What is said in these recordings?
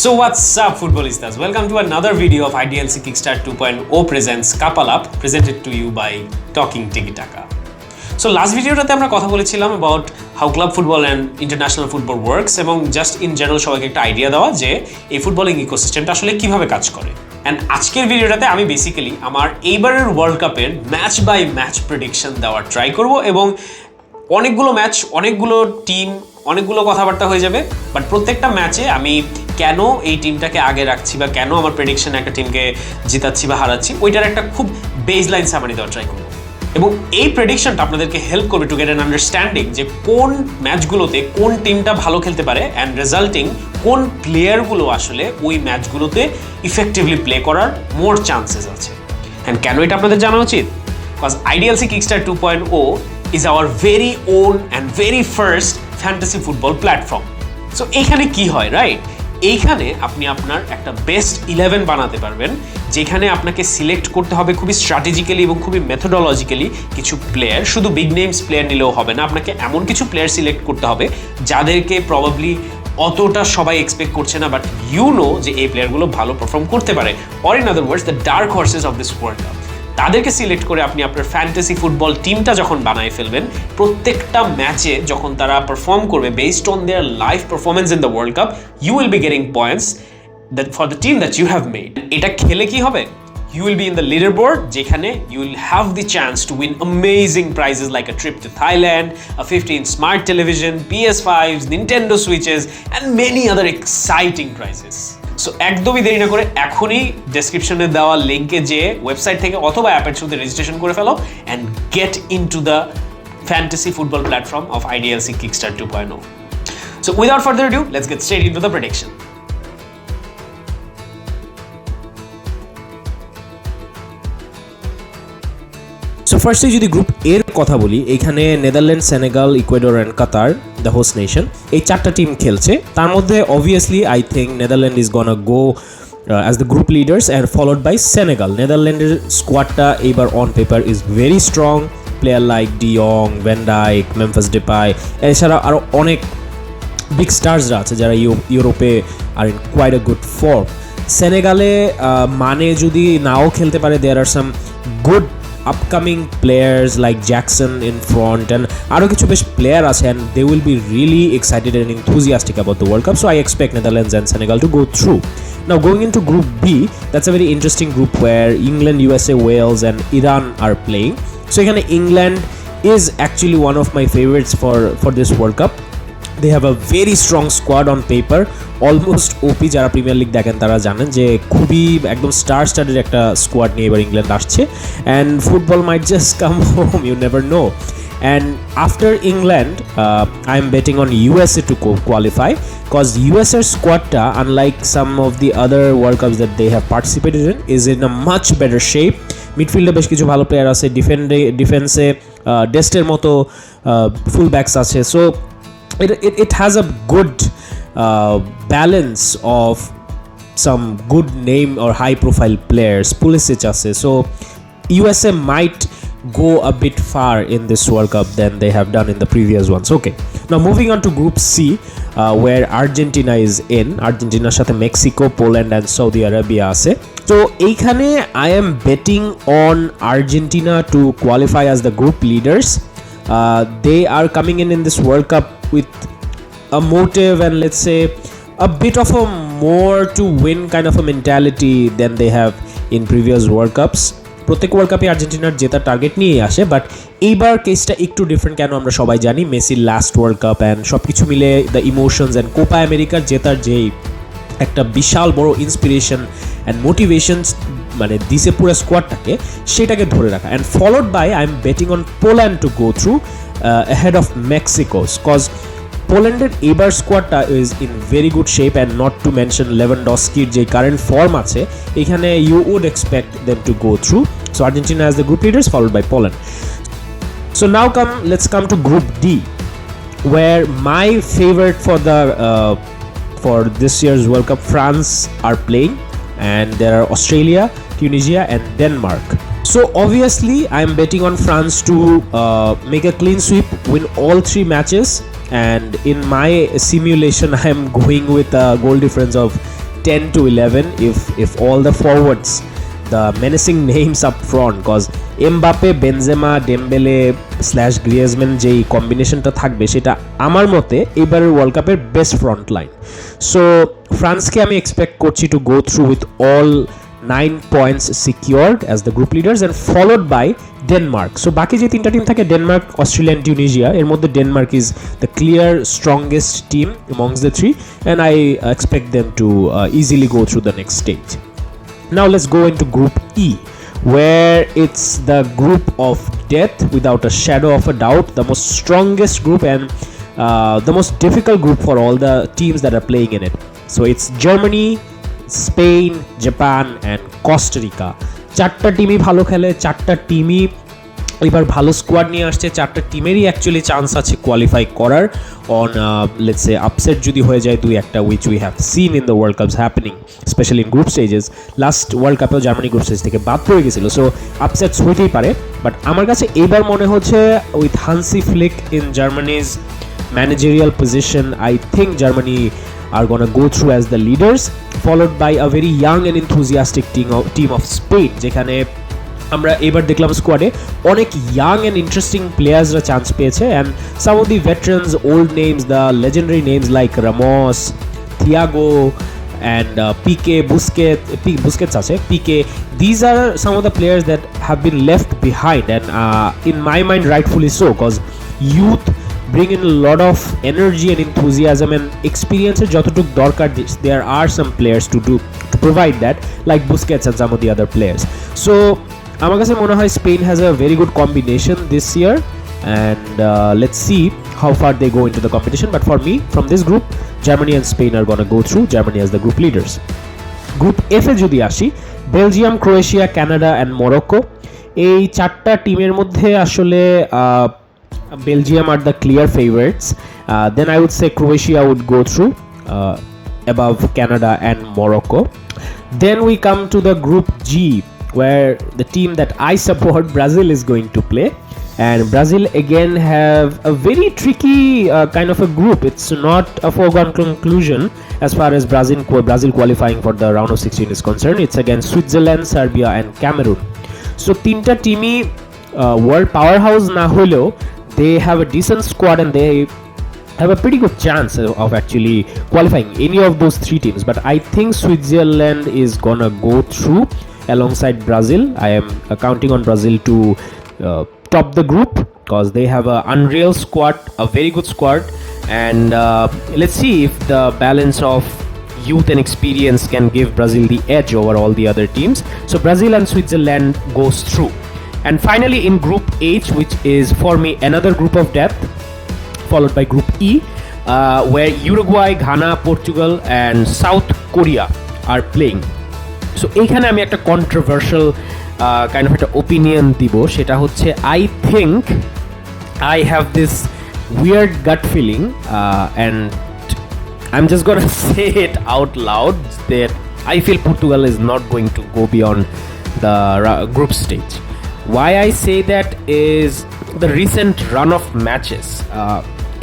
So what's up footballistas? Welcome to another video of IDLC KICKSTART 2.0 presents Couple Up, presented to you by Tiki Taka. So last ভিডিওটাতে আমরা কথা বলেছিলাম about how club football and international football works এবং just in general সবাইকে একটা idea দেওয়া যে এই ফুটবলিং ইকোসিস্টেমটা আসলে কিভাবে কাজ করে। এন্ড আজকের ভিডিওটাতে আমি বেসিক্যালি আমার এইবারের ওয়ার্ল্ড কাপের ম্যাচ বাই ম্যাচ প্রেডিকশন দেওয়ার ট্রাই করব এবং অনেকগুলো ম্যাচ, অনেকগুলো টিম, অনেকগুলো কথাবার্তা হয়ে যাবে, বাট প্রত্যেকটা ম্যাচে আমি কেন এই টিমটাকে আগে রাখছি বা কেন আমার প্রেডিকশন একটা টিমকে জিতাচ্ছি বা হারাচ্ছি ওইটার একটা খুব বেসলাইন সামারি দেওয়ার ট্রাই করবো। এবং এই প্রেডিকশনটা আপনাদেরকে হেল্প করবে টু গেট অ্যান আন্ডারস্ট্যান্ডিং যে কোন ম্যাচগুলোতে কোন টিমটা ভালো খেলতে পারে অ্যান্ড রেজাল্টিং কোন প্লেয়ারগুলো আসলে ওই ম্যাচগুলোতে ইফেক্টিভলি প্লে করার মোর চান্সেস আছে। অ্যান্ড কেন এটা আপনাদের জানা উচিত? Because IDLC KICKSTART 2.0 is our very own and very first fantasy football platform. So এইখানে কি হয়, রাইট? এইখানে আপনি আপনার একটা বেস্ট 11 বানাতে পারবেন, যেখানে আপনাকে সিলেক্ট করতে হবে খুবই স্ট্র্যাটেজিক্যালি এবং খুবই মেথোডোলজিক্যালি কিছু প্লেয়ার। শুধু বিগ নেমস প্লেয়ার নিলেও হবে না, আপনাকে এমন কিছু প্লেয়ার সিলেক্ট করতে হবে যাদেরকে প্রবাবলি অতটা সবাই এক্সপেক্ট করছে না, বাট ইউ নো যে এই প্লেয়ারগুলো ভালো পারফর্ম করতে পারে, or in other words the dark horse's of this world cup. তাদেরকে সিলেক্ট করে আপনি আপনার ফ্যান্টাসি ফুটবল টিমটা যখন বানায় ফেলবেন, প্রত্যেকটা ম্যাচে যখন তারা পারফর্ম করবে based on their live performance in the world cup, you will be getting points that for the team that you have made. এটা খেলে কি হবে? You will be in the leaderboard, যেখানে you will have the chance to win amazing prizes like a trip to Thailand, a 15 smart television, PS5s, Nintendo Switches, and many other exciting prizes. So একদমই দেরি না করে এখনই ডেসক্রিপশনে দেওয়া লিঙ্কে যেয়ে ওয়েবসাইট থেকে অথবা অ্যাপের থ্রুতে রেজিস্ট্রেশন করে ফেলো and get into the fantasy football platform of IDLC KICKSTART 2.0. So without further ado, let's get straight into the prediction. So ফার্স্টে যদি গ্রুপ এর কথা বলি, এখানে Netherland, Senegal, Ecuador and Qatar, the host nation, এই চারটা টিম খেলছে। তার মধ্যে obviously I think Netherland is gonna go as the group leaders and followed by Senegal. নেদারল্যান্ডের স্কোয়াডটা এইবার on paper is very strong, player like de ইয়ং, van Dijk, Memphis Depay, এছাড়া আরও অনেক বিগ স্টার্সরা আছে যারা ইউরোপে আর in quite a good form. সেনেগালে মানে যদি নাও খেলতে পারে, there are some good upcoming players like Jackson in front and আরো কিছু বেশ প্লেয়ার আছে and they will be really excited and enthusiastic about the World Cup, so I expect Netherlands and Senegal to go through. Now going into Group B, that's a very interesting group where England, USA, Wales and Iran are playing. So এখানে England is actually one of my favorites for this World Cup. They have a very strong squad on paper, almost OP. যারা Premier league দেখেন তারা জানেন যে খুবই একদম স্টারের একটা স্কোয়াড নিয়ে এবার ইংল্যান্ড আসছে and football might just come home, you never know. And after England I am betting on USA to qualify, because USAর স্কোয়াডটা unlike some of the other World Cups that they have participated in is in a much better shape. মিডফিল্ডে বেশ কিছু ভালো player আছে, ডিফেন্সে ডেস্টের মতো ফুল ব্যাকস আছে। So it has a good balance of some good name or high profile players. Pulisic আছে, so USA might go a bit far in this World Cup than they have done in the previous ones. Okay, now moving on to Group C, where Argentina is in. Argentina's সাথে Mexico, Poland and Saudi Arabia আছে। So এইখানে I am betting on Argentina to qualify as the group leaders. They are coming in this World Cup with a motive and let's say a bit of a more to win kind of a mentality than they have in previous World Cups. প্রত্যেক world কাপে আর্জেন্টিনার জেতার target নিয়েই আসে, but এইবার কেসটা একটু different. কেন আমরা সবাই জানি মেসির লাস্ট ওয়ার্ল্ড কাপ অ্যান্ড সব কিছু মিলে দ্য ইমোশনস অ্যান্ড কোপা আমেরিকার জেতার যেই একটা বিশাল বড় ইন্সপিরেশন অ্যান্ড মোটিভেশনস মানে দিছে পুরো স্কোয়াডটাকে, সেটাকে ধরে রাখা। And followed by I am betting on Poland to go through ahead of Mexico, cause পোল্যান্ডের এবার স্কোয়াডটা is in very good shape and not to mention লেভানডস্কির যে কারেন্ট ফর্ম আছে, এখানে you would expect them to go through. So Argentina as the group leaders followed by Poland. So now let's come to Group D, where my favorite for this year's World Cup, France are playing, and there are Australia, Tunisia and Denmark. So obviously I am betting on France to make a clean sweep, win all 3 matches, and in my simulation I am going with a goal difference of 10 to 11 if all the forwards, the menacing names up front, cause Mbappe, Benzema, Dembele / Griezmann যেই কম্বিনেশনটা থাকবে সেটা আমার মতে এবারের world কাপের best front line. So ফ্রান্সকে আমি এক্সপেক্ট করছি two go through with all 9 points secured as the group leaders and followed by Denmark. So বাকি যে তিনটা টিম থাকে ডেনমার্ক, অস্ট্রেলিয়া and Tunisia, এর মধ্যে Denmark is the clear strongest team amongst the three and I expect them to easily go through the next stage. Now let's go into Group E, where it's the group of death without a shadow of a doubt, the most strongest group and the most difficult group for all the teams that are playing in it. So it's Germany, Spain, Japan and Costa Rica. চারটা টিমই ভালো খেলে, চারটা টিমই এবার ভালো squad নিয়ে আসছে, চারটা টিমেরই অ্যাকচুয়ালি চান্স আছে কোয়ালিফাই করার অন লেটস সে আপসেট যদি হয়ে যায় দুই একটা, which we have seen in the World Cups happening specially in group stages. Last World কাপেও জার্মানি গ্রুপ স্টেজ থেকে বাদ পড়ে গেছিলো, সো আপসেটস হইতেই পারে। বাট আমার কাছে এইবার মনে হচ্ছে with Hansi Flick in জার্মানিজ managerial position, I think Germany are gonna go through as the leaders, followed by a very young and enthusiastic team of Spain, যেখানে আমরা এবার দেখলাম স্কোয়াডে অনেক ইয়াং অ্যান্ড ইন্টারেস্টিং প্লেয়ার্সরা চান্স পেয়েছে and some of the veterans, old names, the legendary names like Ramos, Thiago and Busquets আছে, PK. These are some of the players that have been left behind and in my mind rightfully so, because youth bring in a lot of energy and enthusiasm and experience যতটুকু দরকার, there are some players to provide that like Busquets and some of the other players. So আমার কাছে মনে হয় Spain has a very good combination this year and let's see how far they go into the competition. But for me, from this group, Germany and Spain are gonna go through, Germany as the group leaders. Group F এ যদি আসি, Belgium, Croatia, Canada and Morocco, এই চারটা টিমের মধ্যে আসলে Belgium are the clear favorites. Then I would say Croatia would go through above Canada and Morocco. Then we come to the Group G, where the team that I support, Brazil, is going to play. And Brazil again have a very tricky kind of a group. It's not a foregone conclusion as far as Brazil qualifying for the round of 16 is concerned. It's against Switzerland, Serbia and Cameroon. So তিনটা টিমই world powerhouse না হলেও they have a decent squad and they have a pretty good chance of actually qualifying any of those three teams. But I think Switzerland is gonna go through alongside Brazil. I am counting on Brazil to top the group because they have an unreal squad, a very good squad, and let's see if the balance of youth and experience can give Brazil the edge over all the other teams. So Brazil and Switzerland goes through. And finally in Group H, which is for me another group of death, followed by Group E, where Uruguay, Ghana, Portugal and South Korea are playing. So এইখানে আমি একটা controversial kind of একটা opinion দিব, সেটা হচ্ছে I think I have this weird gut feeling and I'm just gonna say it out loud that I feel Portugal is not going to go beyond the group stage. Why I say that is the recent run of matches.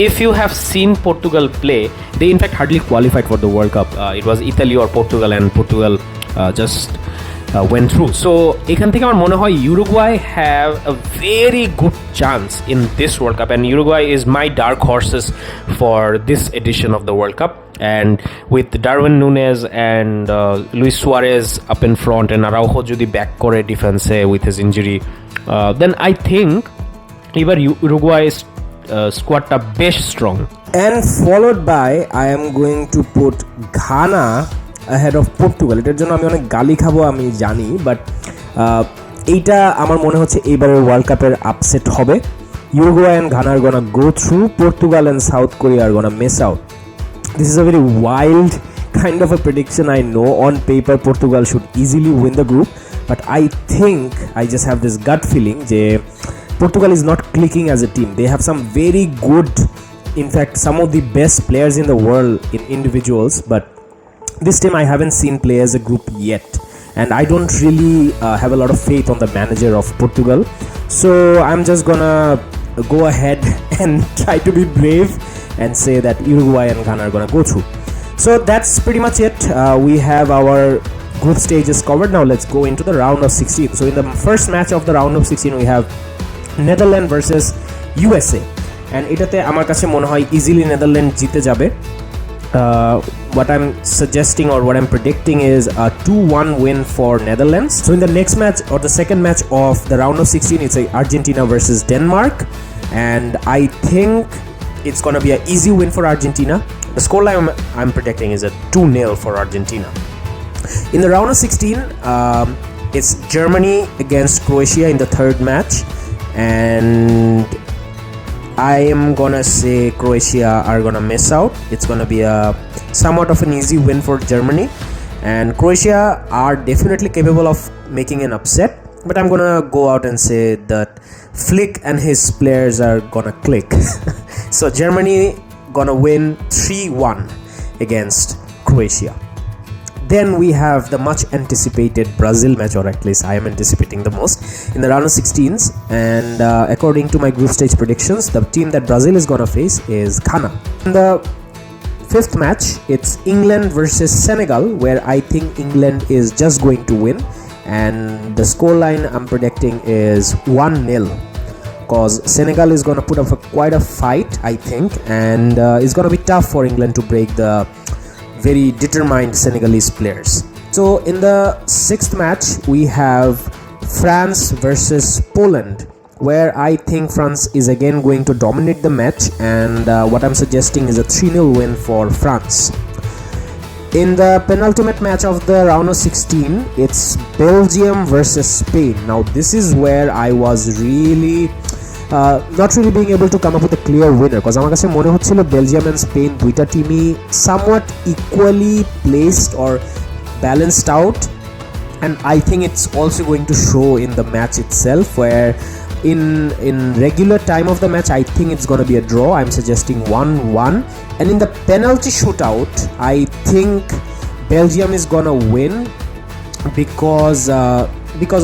If you have seen Portugal play, they in fact hardly qualified for the World Cup. It was Italy or Portugal and Portugal just went through. So এখান থেকে আমার মনে হয় Uruguay have a very good chance in this World Cup and Uruguay is my dark horses for this edition of the World Cup. And with Darwin Núñez and Luis Suarez up in front and Araujo যদি back করে ডিফেন্সে with his injury, then I think এবার Uruguay's squadটা বেশ strong. And followed by I am going to put Ghana ahead of Portugal. এটার জন্য আমি অনেক গালি খাবো আমি জানি, বাট এইটা আমার মনে হচ্ছে এইবারের ওয়ার্ল্ড কাপের আপসেট হবে। Uruguay and Ghana are gonna go through, Portugal and South Korea are gonna miss out. This is a very wild kind of a prediction. I know on paper Portugal should easily win the group, but I think I just have this gut feeling that Portugal is not clicking as a team. They have some very good, in fact some of the best players in the world in individuals, but this team I haven't seen play as a group yet, and I don't really have a lot of faith on the manager of Portugal. So I'm just gonna go ahead and try to be brave and say that Uruguay and Ghana are gonna go through. So that's pretty much it. We have our group stages covered. Now let's go into the round of 16. So in the first match of the round of 16 we have Netherlands versus USA, and এটাতে আমার কাছে মনে হয় easily Netherland জিতে যাবে. What I'm suggesting or what I'm predicting is a 2-1 win for Netherlands. So in the next match or the second match of the round of 16, it's Argentina versus Denmark, and I think it's going to be an easy win for Argentina. The scoreline I'm predicting is a 2-0 for Argentina. In the round of 16, it's Germany against Croatia in the third match, and I am gonna say Croatia are gonna miss out. It's gonna be a somewhat of an easy win for Germany, and Croatia are definitely capable of making an upset, but I'm gonna go out and say that Flick and his players are gonna click. So Germany gonna win 3-1 against Croatia. Then we have the much anticipated Brazil match, or at least I am anticipating the most, in the round of 16s, and according to my group stage predictions, the team that Brazil is gonna face is Ghana. In the fifth match, it's England versus Senegal, where I think England is just going to win, and the scoreline I'm predicting is 1-0, because Senegal is gonna put up quite a fight, I think, and it's gonna be tough for England to break the very determined Senegalese players. So in the sixth match we have France versus Poland, where I think France is again going to dominate the match, and what I'm suggesting is a 3-0 win for France. In the penultimate match of the round of 16, it's Belgium versus Spain. Now this is where I was really not really being able to come up with a clear winner, because আমার কাছে মনে হচ্ছিল Belgium and Spain দুইটা টিমই somewhat equally placed or balanced out, and I think it's also going to show in the match itself, where in regular time of the match I think it's going to be a draw. I'm suggesting 1-1, and in the penalty shootout I think Belgium is going to win because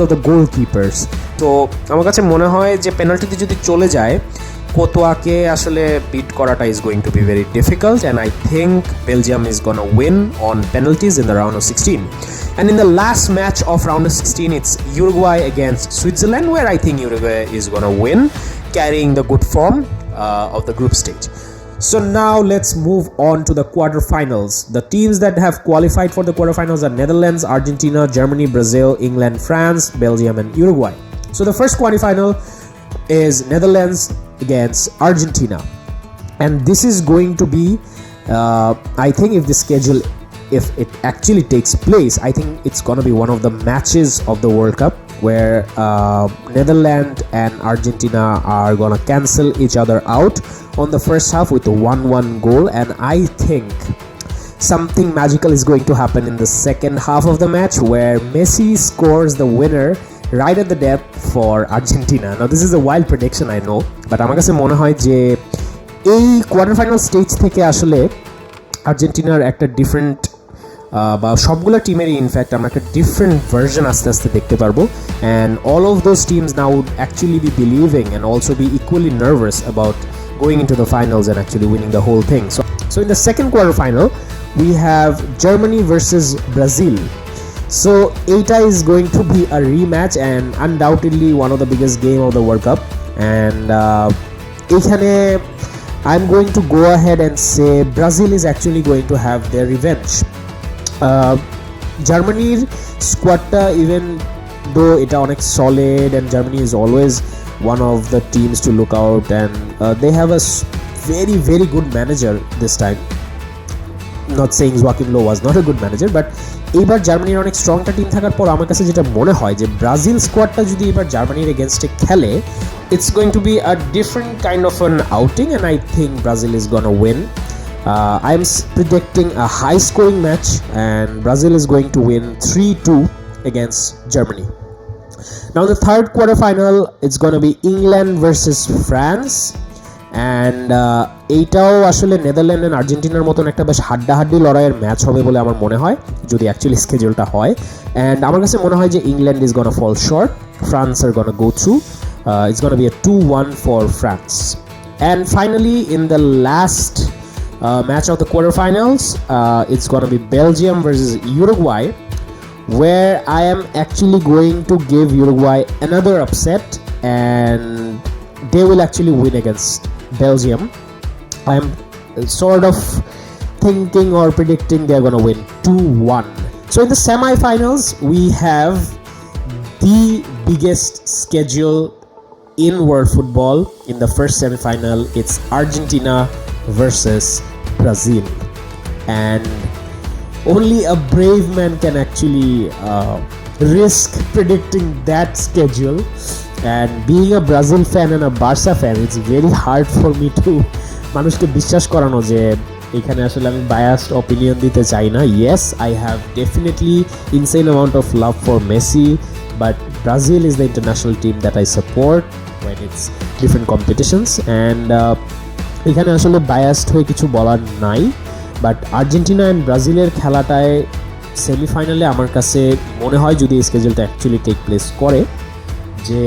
of the goalkeepers. তো আমার কাছে মনে হয় যে পেনাল্টিতে যদি চলে যায় কোতোয়াকে আসলে বিট করাটা is going to be very difficult, and I think Belgium is going to win on penalties in the round of 16. And in the last match of round of 16, it's Uruguay against Switzerland, where I think Uruguay is going to win, carrying the good form of the group stage. So now let's move on to the quarterfinals. The teams that have qualified for the quarterfinals are Netherlands, Argentina, Germany, Brazil, England, France, Belgium, and Uruguay. So the first quarterfinal is Netherlands against Argentina, and this is going to be I think if it actually takes place, I think it's going to be one of the matches of the World Cup where Netherlands and Argentina are going to cancel each other out on the first half with a 1-1 goal, and I think something magical is going to happen in the second half of the match where Messi scores the winner right at the depth for Argentina. Now this is a wild prediction, I know, but আমার কাছে মনে হয় যে এই quarter stage থেকে আসলে আর্জেন্টিনার একটা ডিফারেন্ট বা সবগুলো টিমেরই ইনফ্যাক্ট আমরা একটা ডিফারেন্ট ভার্জন আস্তে আস্তে দেখতে পারবো, and all of those teams now would actually be believing and also be equally nervous about going into the finals and actually winning the whole thing. So in the second quarterfinal we have Germany versus Brazil. So ETA is going to be a rematch and undoubtedly one of the biggest game of the World Cup, and ekhane I'm going to go ahead and say Brazil is actually going to have their revenge. Germany's squadta, even though এটা অনেক solid and Germany is always one of the teams to look out, and they have a very very good manager this time. Not saying Joachim Low was not a good manager, but এইবার জার্মানির অনেক strong একটা team থাকার পর আমার কাছে যেটা মনে হয় যে ব্রাজিল স্কোয়াডটা যদি এবার জার্মানির এগেনস্টে খেলে, it's going to be a different kind of an outing, and I think Brazil is gonna win. I'm predicting a high scoring match, and Brazil is going to win 3-2 against Germany. Now the third quarterfinal, it's going to be England versus France, and এইটাও আসলে Netherland and আর্জেন্টিনার মতন একটা বেশ হাড্ডাহাড্ডি লড়াইয়ের match হবে বলে আমার মনে হয় যদি অ্যাকচুয়ালি স্কেডিউলটা হয়, অ্যান্ড আমার কাছে মনে হয় যে England is gonna fall short, France are gonna go through, it's gonna be a 2-1 for France. And finally in the last match of the quarterfinals. It's gonna be Belgium versus Uruguay, where I am actually going to give Uruguay another upset, and they will actually win against Belgium. I am sort of thinking or predicting they're gonna win 2-1. So in the semi-finals, we have the biggest schedule in world football. In the first semi-final, it's Argentina versus Brazil, and only a brave man can actually risk predicting that schedule. And being a Brazil fan and a Barca fan, it's very hard for me to মানুষকে বিশ্বাস করানো যে এখানে আসলে আমি biased opinion দিতে চাই না. Yes, I have definitely insane amount of love for Messi, but Brazil is the international team that I support when it's different competitions, and এখানে আসলে বায়াসড হয়ে কিছু বলার নাই. বাট আর্জেন্টিনা অ্যান্ড ব্রাজিলের খেলাটায় সেমিফাইনালে আমার কাছে মনে হয় যদি এই স্কেজুলটা অ্যাকচুয়ালি টেক প্লেস করে যে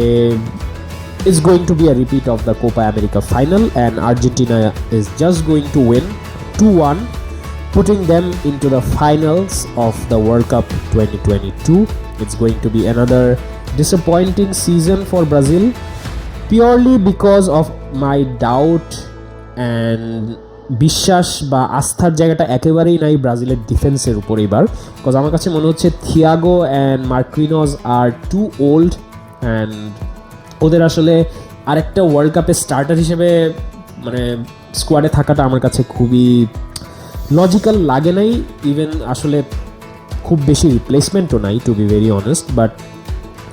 it's going to be a repeat of the Copa America final, and Argentina is just going to win 2-1, putting them into the finals of the World Cup 2022. It's going to be another disappointing season for Brazil, purely because of my doubt and বিশ্বাস বা আস্থার জায়গাটা একেবারেই নাই ব্রাজিলের ডিফেন্সের উপর এবার, বিকজ আমার কাছে মনে হচ্ছে Thiago and Marquinhos are too old, and ওদের আসলে আরেকটা ওয়ার্ল্ড কাপের স্টার্টার হিসেবে মানে স্কোয়াডে থাকাটা আমার কাছে খুবই লজিক্যাল লাগে নাই. ইভেন আসলে খুব বেশি রিপ্লেসমেন্টও নাই, to be very honest. But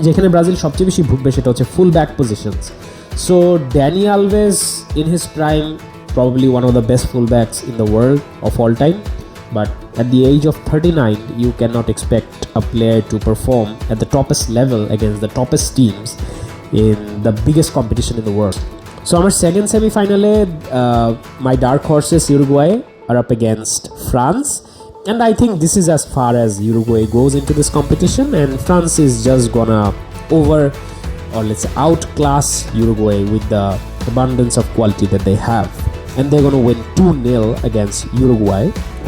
যেখানে ব্রাজিল সবচেয়ে বেশি ভুগবে সেটা হচ্ছে full back positions. So Dani Alves in his prime, probably one of the best fullbacks in the world of all time, but at the age of 39 you cannot expect a player to perform at the toppest level against the toppest teams in the biggest competition in the world. So our second semi-finale, my dark horses Uruguay are up against France, and I think this is as far as Uruguay goes into this competition, and France is just gonna or let's say outclass Uruguay with the abundance of quality that they have, and they're going to win 2-0 against Uruguay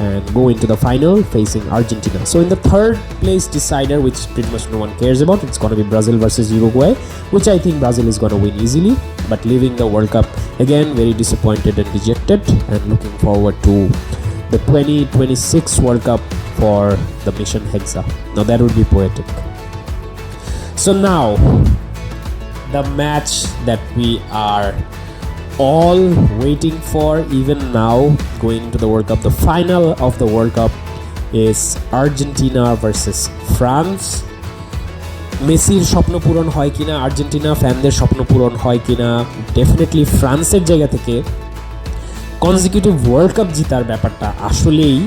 and go into the final facing Argentina. So in the third place decider, which pretty much no one cares about, it's going to be Brazil versus Uruguay, which I think Brazil is going to win easily, but leaving the World Cup again very disappointed and dejected, and looking forward to the 2026 World Cup for the Mission Hexa. Now that would be poetic. So now the match that we are all waiting for, even now going to the World Cup, the final of the World Cup is Argentina versus France. মেসির স্বপ্ন পূরণ হয় কিনা, Argentina ফ্যানদের স্বপ্ন পূরণ হয় কিনা, definitely ফ্রান্সের জায়গা থেকে কনজিকিউটিভ ওয়ার্ল্ড কাপ জিতার ব্যাপারটা আসলেই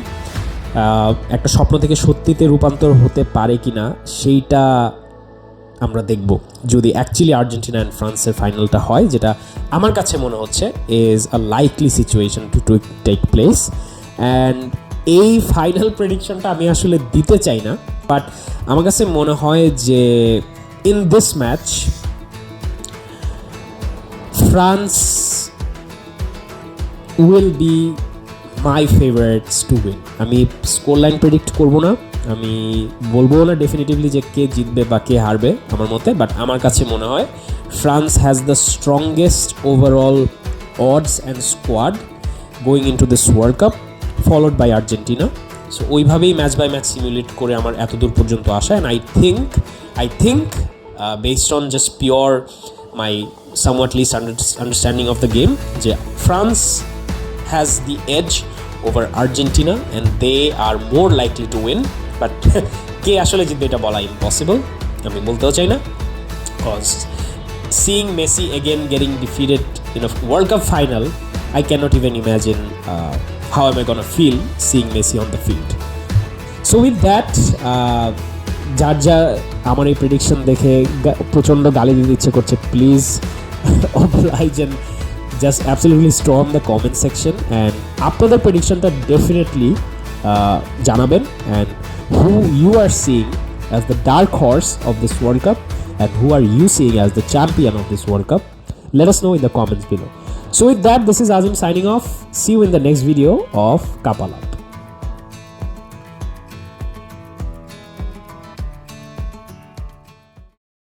একটা স্বপ্ন থেকে সত্যিতে রূপান্তর হতে পারে কিনা সেইটা আমরা দেখব যদি অ্যাকচুয়ালি আর্জেন্টিনা অ্যান্ড ফ্রান্সের ফাইনালটা হয়, যেটা আমার কাছে মনে হচ্ছে is a likely situation to take place. And এই ফাইনাল প্রেডিকশনটা আমি আসলে দিতে চাই না, বাট আমার কাছে মনে হয় যে in this match France will be my favourites to win. আমি স্কোর লাইন প্রেডিক্ট করবো না, আমি বলবো না ডেফিনেটিভলি যে কে জিতবে বা কে হারবে আমার মতে, বাট আমার কাছে মনে হয় France has the strongest overall odds and squad going into this World Cup, followed by Argentina. So ওইভাবেই ম্যাচ বাই ম্যাচ সিমুলেট করে আমার এত দূর পর্যন্ত আসা, and I think based on just pure my somewhat least understanding of the game যে France has the edge over Argentina and they are more likely to win. But কে আসলে জিতবে এটা বলা ইম্পসিবল, আমি বলতেও চাই না, because seeing Messi again getting defeated in a World Cup final, I cannot even imagine how am I gonna feel seeing Messi on the field. So with that, যার যা আমার এই প্রেডিকশন দেখে প্রচণ্ড গালি দিতে ইচ্ছে করছে, please oblige and just absolutely storm the comment section, and আপনাদের প্রেডিকশনটা ডেফিনেটলি জানাবেন, and who you are seeing as the dark horse of this World Cup and who are you seeing as the champion of this World Cup, let us know in the comments below. So with that, this is Azim signing off. See you in the next video of Kapala.